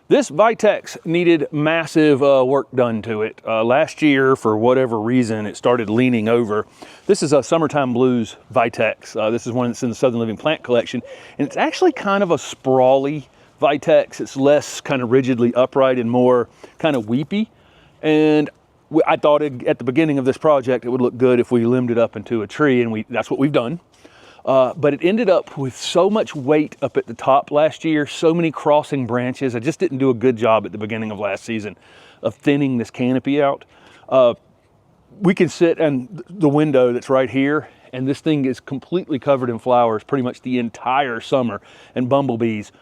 This Vitex needed massive work done to it. Last year, for whatever reason, it started leaning over. This is a Summertime Blues Vitex. This is one that's in the Southern Living Plant Collection, and it's actually kind of a sprawly Vitex. It's less kind of rigidly upright and more kind of weepy. And I thought at the beginning of this project, it would look good if we limbed it up into a tree, and that's what we've done. But it ended up with so much weight up at the top last year, so many crossing branches. I just didn't do a good job at the beginning of last season of thinning this canopy out. We can sit in the window that's right here, and this thing is completely covered in flowers pretty much the entire summer, and bumblebees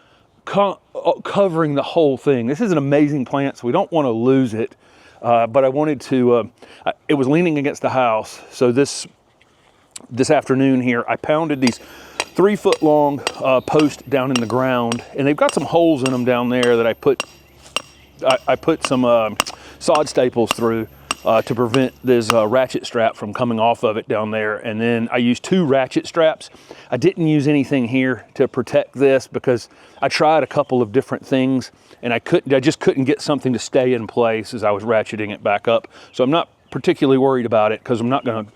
covering the whole thing. This is an amazing plant, so we don't want to lose it. But I wanted to, it was leaning against the house, so this afternoon here, I pounded these 3-foot long posts down in the ground, and they've got some holes in them down there that I put some sod staples through to prevent this ratchet strap from coming off of it down there. And then I used 2 ratchet straps. I didn't use anything here to protect this because I tried a couple of different things, and I just couldn't get something to stay in place as I was ratcheting it back up. So I'm not particularly worried about it because I'm not going to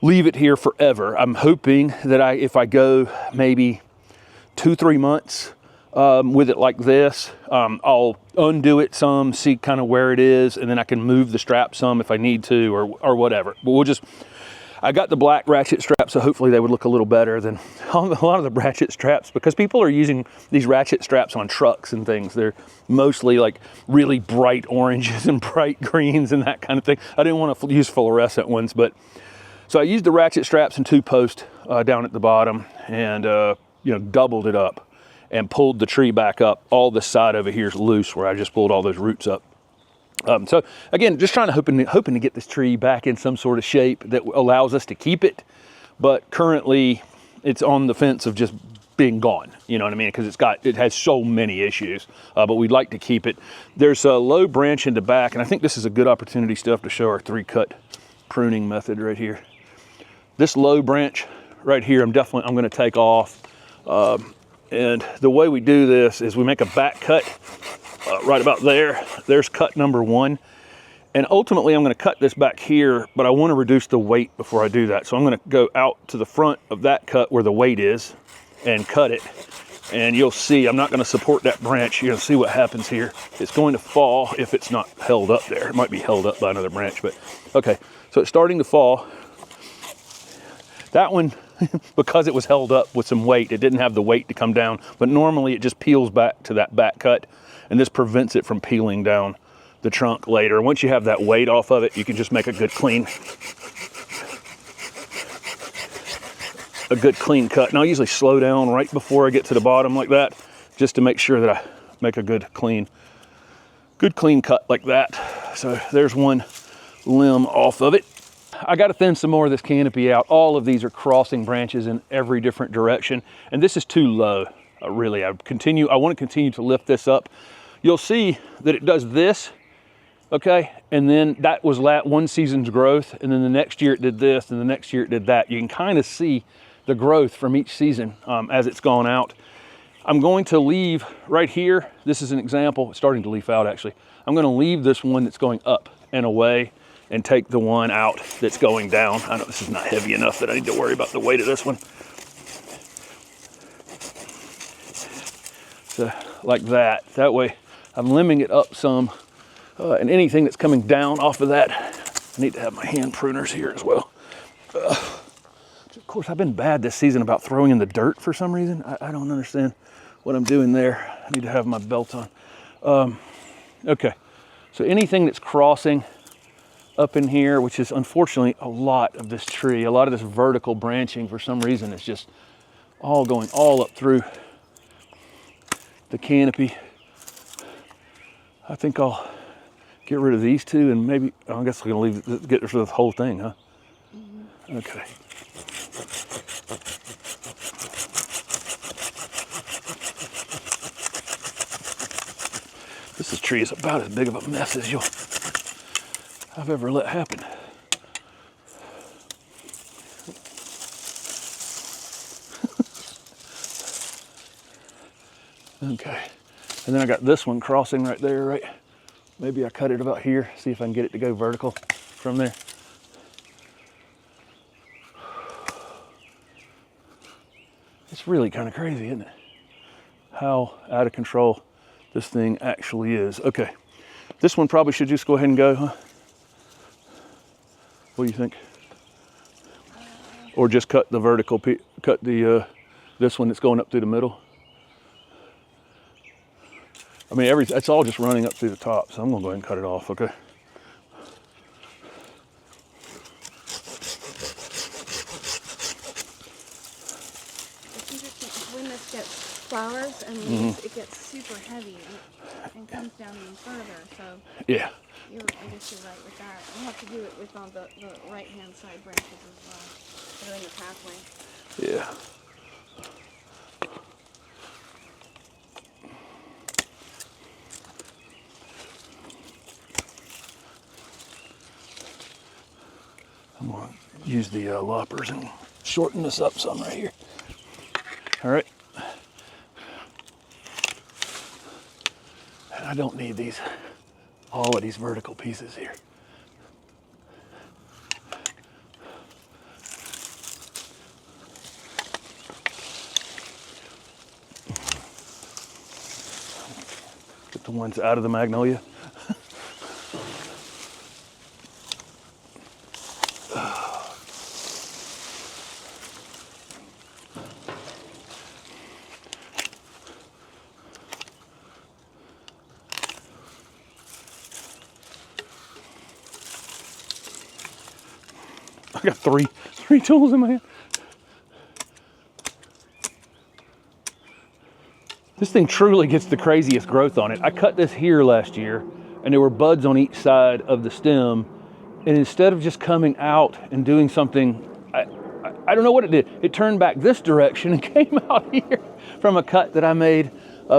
leave it here forever. I'm hoping that if I go maybe 2-3 months with it like this, I'll undo it some, see kind of where it is, and then I can move the strap some if I need to, or whatever. But I got the black ratchet straps, so hopefully they would look a little better than a lot of the ratchet straps, because people are using these ratchet straps on trucks and things. They're mostly like really bright oranges and bright greens and that kind of thing. I didn't want to use fluorescent ones, but so I used the ratchet straps and 2 posts down at the bottom, and doubled it up and pulled the tree back up. All the side over here is loose where I just pulled all those roots up. So again, just hoping to get this tree back in some sort of shape that allows us to keep it, but currently it's on the fence of just being gone. You know what I mean? Because it has so many issues, but we'd like to keep it. There's a low branch in the back, and I think this is a good opportunity stuff to show our 3-cut pruning method right here. This low branch right here, I'm going to take off. And the way we do this is we make a back cut right about there. There's cut number 1. And ultimately I'm going to cut this back here, but I want to reduce the weight before I do that. So I'm going to go out to the front of that cut where the weight is and cut it. And you'll see, I'm not going to support that branch. You're going to see what happens here. It's going to fall if it's not held up there. It might be held up by another branch, but okay. So it's starting to fall. That one, because it was held up with some weight, it didn't have the weight to come down, but normally it just peels back to that back cut, and this prevents it from peeling down the trunk later. Once you have that weight off of it, you can just make a good clean cut. And I'll usually slow down right before I get to the bottom like that, just to make sure that I make a good clean cut like that. So there's one limb off of it. I got to thin some more of this canopy out. All of these are crossing branches in every different direction, and this is too low. Really, I want to continue to lift this up. You'll see that it does this, okay, and then that was one season's growth, and then the next year it did this, and the next year it did that. You can kind of see the growth from each season as it's gone out. I'm going to leave right here. This is an example. It's starting to leaf out, actually. I'm going to leave this one that's going up and away, and take the one out that's going down. I know this is not heavy enough that I need to worry about the weight of this one. So like that. That way I'm limbing it up some, and anything that's coming down off of that, I need to have my hand pruners here as well. Of course, I've been bad this season about throwing in the dirt for some reason. I don't understand what I'm doing there. I need to have my belt on. Okay, so anything that's crossing up in here, which is unfortunately a lot of this tree, a lot of this vertical branching for some reason, is just all going all up through the canopy. I think I'll get rid of these 2, and maybe, I guess I'm going to get rid of the whole thing, huh? Mm-hmm. Okay. This tree is about as big of a mess as I've ever let happen. Okay, And then I got this one crossing right there, right? Maybe I cut it about here, see if I can get it to go vertical from there. It's really kind of crazy, isn't it? How out of control this thing actually is. Okay, this one probably should just go ahead and go, huh? What do you think? Or just cut the vertical, cut the this one that's going up through the middle. I mean, it's all just running up through the top, so I'm gonna go ahead and cut it off, okay? It's interesting, when this gets flowers and leaves, it gets super heavy and comes down even further, so. Yeah. I guess you're right with that. You have to do it with all the right-hand side branches as well, that are in the pathway. Yeah. I'm going to use the loppers and shorten this up some right here. All right. And I don't need all of these vertical pieces here. Get the ones out of the magnolia. I got three tools in my hand. This thing truly gets the craziest growth on it. I cut this here last year, and there were buds on each side of the stem. And instead of just coming out and doing something, I don't know what it did. It turned back this direction and came out here from a cut that I made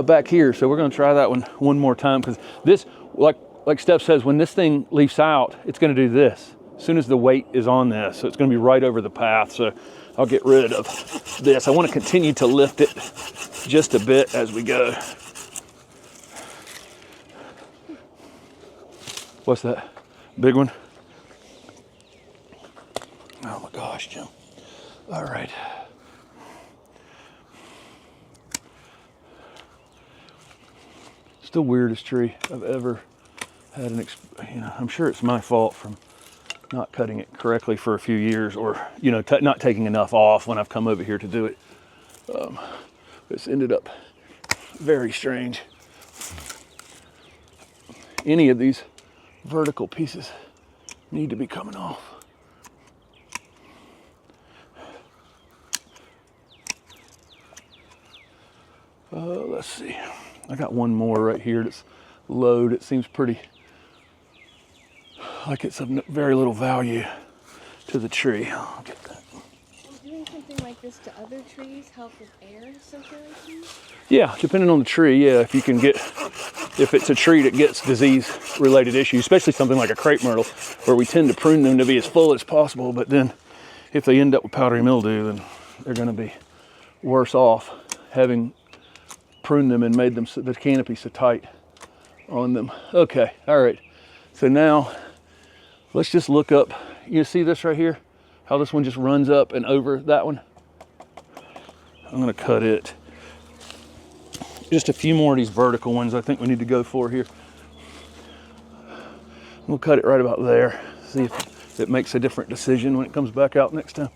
back here. So we're gonna try that one more time, because this, like Steph says, when this thing leaves out, it's gonna do this as soon as the weight is on this. So it's gonna be right over the path. So I'll get rid of this. I wanna continue to lift it just a bit as we go. What's that? Big one? Oh my gosh, Jim. All right. It's the weirdest tree I've ever had I'm sure it's my fault from not cutting it correctly for a few years, or, not taking enough off when I've come over here to do it. It's ended up very strange. Any of these vertical pieces need to be coming off. Let's see. I got one more right here that's low. It seems pretty like it's of very little value to the tree. I'll get that. Will doing something like this to other trees help with air circulation? Yeah, depending on the tree, yeah. If it's a tree that gets disease-related issues, especially something like a crepe myrtle, where we tend to prune them to be as full as possible, but then if they end up with powdery mildew, then they're gonna be worse off having pruned them and made them the canopy so tight on them. Okay, all right. So now let's just look up. You see this right here? How this one just runs up and over that one? I'm gonna cut it. Just a few more of these vertical ones I think we need to go for here. We'll cut it right about there. See if it makes a different decision when it comes back out next time.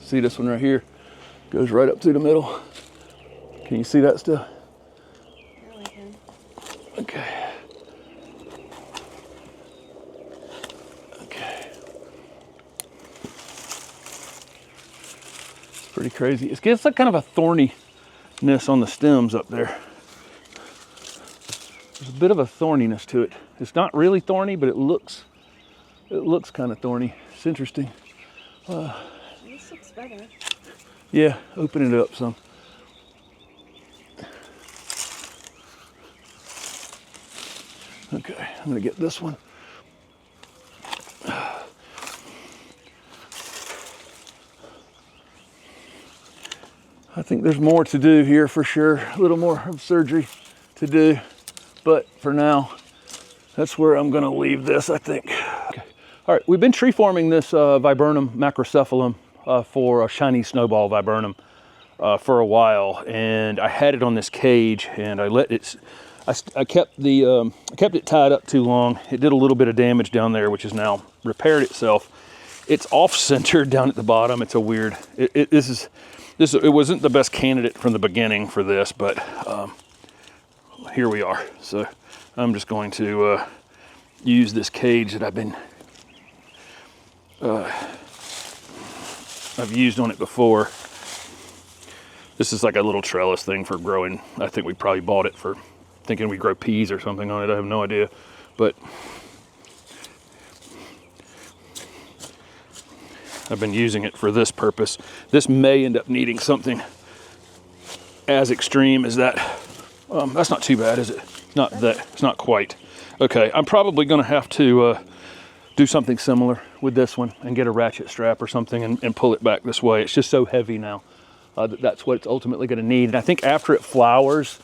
See this one right here? Goes right up through the middle. Can you see that still? Yeah, we can. Okay. Okay. It's pretty crazy. It gets like kind of a thorniness on the stems up there. There's a bit of a thorniness to it. It's not really thorny, but it looks kind of thorny. It's interesting. This looks better. Yeah, open it up some. Okay, I'm gonna get this one. I think there's more to do here for sure. A little more of surgery to do. But for now, that's where I'm gonna leave this, I think. Okay. All right, we've been tree forming this viburnum macrocephalum for a shiny snowball viburnum for a while, and I had it on this cage, and I let it. I kept it tied up too long. It did a little bit of damage down there, which has now repaired itself. It's off-centered down at the bottom. It's a weird. It wasn't the best candidate from the beginning for this, but here we are. So I'm just going to use this cage that I've used on it before. This is like a little trellis thing for growing. I think we probably bought it for thinking we grow peas or something on it. I have no idea, but I've been using it for this purpose. This may end up needing something as extreme as that. That's not too bad, is it? Not that, it's not quite. Okay, I'm probably gonna have to do something similar with this one and get a ratchet strap or something and pull it back this way. It's just so heavy now. That's what it's ultimately gonna need. And I think after it flowers,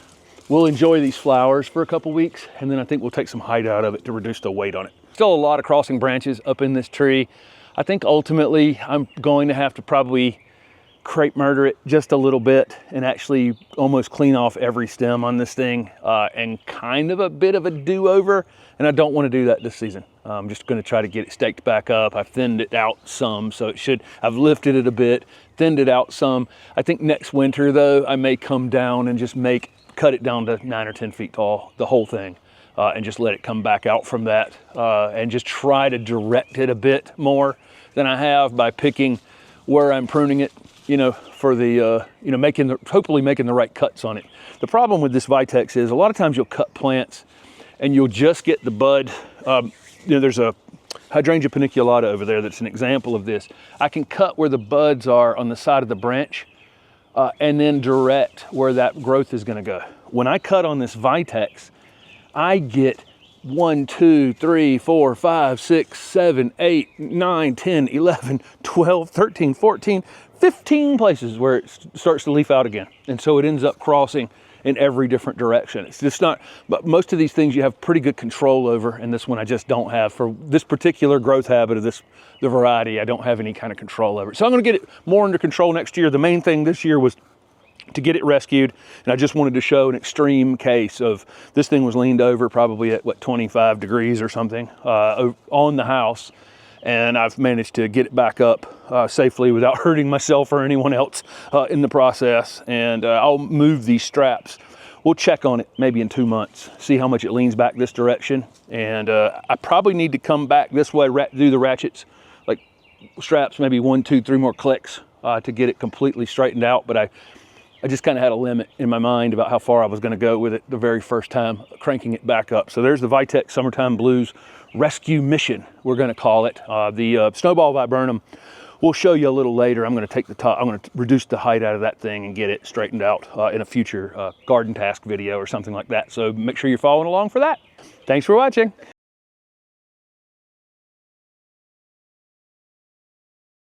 we'll enjoy these flowers for a couple weeks, and then I think we'll take some height out of it to reduce the weight on it. Still a lot of crossing branches up in this tree. I think ultimately I'm going to have to probably crepe murder it just a little bit and actually almost clean off every stem on this thing and kind of a bit of a do-over. And I don't want to do that this season. I'm just going to try to get it staked back up. I've thinned it out some, so it should, I've lifted it a bit, thinned it out some. I think next winter though, I may come down and just cut it down to 9 or 10 feet tall, the whole thing, and just let it come back out from that and just try to direct it a bit more than I have by picking where I'm pruning it, you know, for the, you know, hopefully making the right cuts on it. The problem with this Vitex is a lot of times you'll cut plants and you'll just get the bud. You know, there's a hydrangea paniculata over there that's an example of this. I can cut where the buds are on the side of the branch and then direct where that growth is gonna go. When I cut on this Vitex, I get 1, 2, 3, 4, 5, 6, 7, 8, 9, 10, 11, 12, 13, 14, 15 places where it starts to leaf out again. And so it ends up crossing in every different direction. It's just not, but most of these things you have pretty good control over, and this one I just don't have. For this particular growth habit of the variety, I don't have any kind of control over it. So I'm gonna get it more under control next year. The main thing this year was to get it rescued, and I just wanted to show an extreme case of this thing was leaned over probably at what, 25 degrees or something on the house, and I've managed to get it back up safely without hurting myself or anyone else in the process. And I'll move these straps. We'll check on it maybe in 2 months, see how much it leans back this direction, and I probably need to come back this way, do the ratchets, like straps, maybe 1, 2, 3 more clicks to get it completely straightened out. But I just kind of had a limit in my mind about how far I was going to go with it the very first time cranking it back up. So there's the Vitex Summertime Blues Rescue Mission, we're going to call it. The snowball viburnum, we'll show you a little later. I'm going to take the top, I'm going to reduce the height out of that thing and get it straightened out in a future garden task video or something like that. So make sure you're following along for that. Thanks for watching.